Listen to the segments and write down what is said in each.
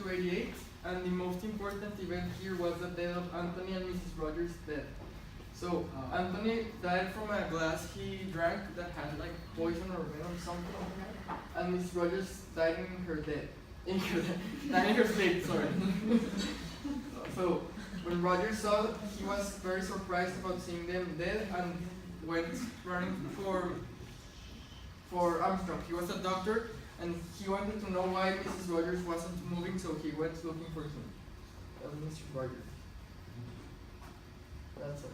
to 88, and the most important event here was the death of Anthony and Mrs. Rogers' death. So Anthony died from a glass he drank that had like poison or venom something, and Mrs. Rogers died in her death. Died in her sleep, sorry. So when Rogers saw, he was very surprised about seeing them dead and went running for Armstrong. He was a doctor and he wanted to know why Mrs. Rogers wasn't moving, so he went looking for him. That was Mr. Rogers. That's all.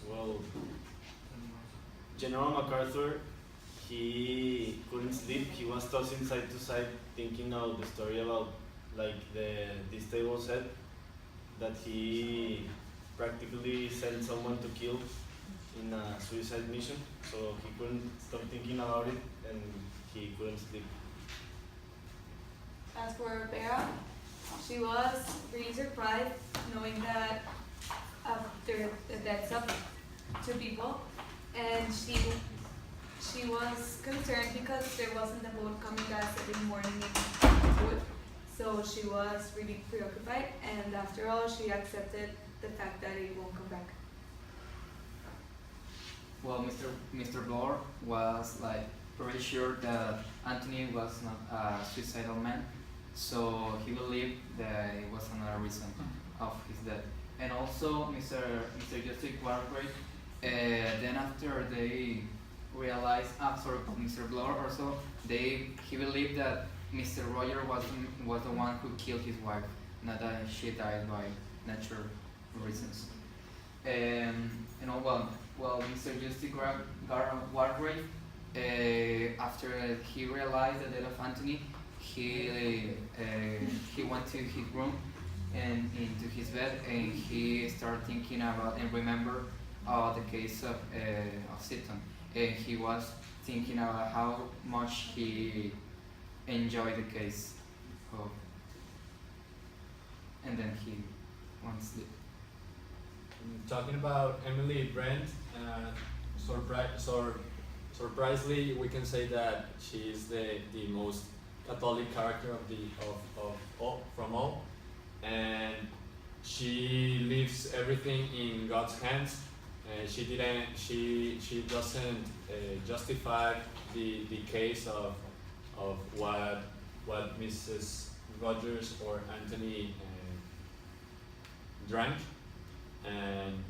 Well, General MacArthur, he couldn't sleep. He was tossing side to side, thinking of the story about, like this table said, that he practically sent someone to kill in a suicide mission. So he couldn't stop thinking about it, and he couldn't sleep. As for Vera, she was really surprised knowing that after the deaths of two people, and she was concerned because there wasn't a boat coming back every morning in wood. So she was really preoccupied, and after all, she accepted the fact that it won't come back. Well, Mr. Bloor was like pretty sure that Anthony was not a suicidal man, so he believed that it was another reason of his death. And also, Mr. Justice Wargrave, then after they realized, sorry, Mr. Bloor also, he believed that Mr. Roger was the one who killed his wife, not that she died by natural reasons. And well, Mr. Justice Wargrave, after he realized the death of Anthony, he went to his room and into his bed, and he started thinking about and remember the case of Seaton. And he was thinking about how much he enjoyed the case of, and then he went to sleep. Talking about Emily Brent, surprisingly, we can say that she is the most Catholic character from all, and she leaves everything in God's hands. She doesn't justify the case of what Mrs. Rogers or Anthony drank, and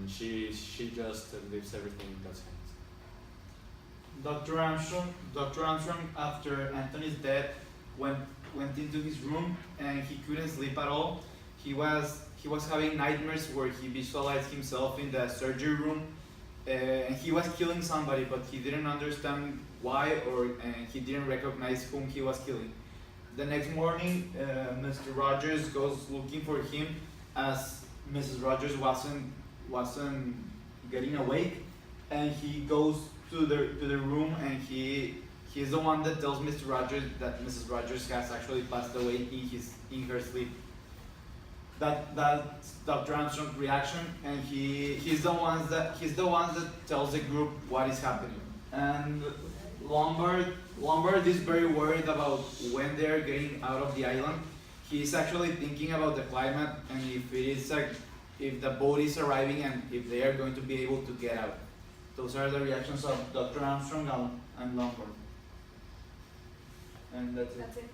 she just leaves everything in God's hands. Dr. Armstrong, after Anthony's death, went into his room and he couldn't sleep at all. He was having nightmares where he visualized himself in the surgery room, and he was killing somebody, but he didn't understand why, and he didn't recognize whom he was killing. The next morning, Mr. Rogers goes looking for him as Mrs. Rogers wasn't getting awake, and he goes to the room, and he's the one that tells Mr. Rogers that Mrs. Rogers has actually passed away in her sleep. That's Dr. Armstrong's reaction, and he's the one that tells the group what is happening. And Lombard is very worried about when they're getting out of the island. He's actually thinking about the climate and if the boat is arriving and if they are going to be able to get out. Those are the reactions of Dr. Armstrong and Lombard. And that's it. That's it.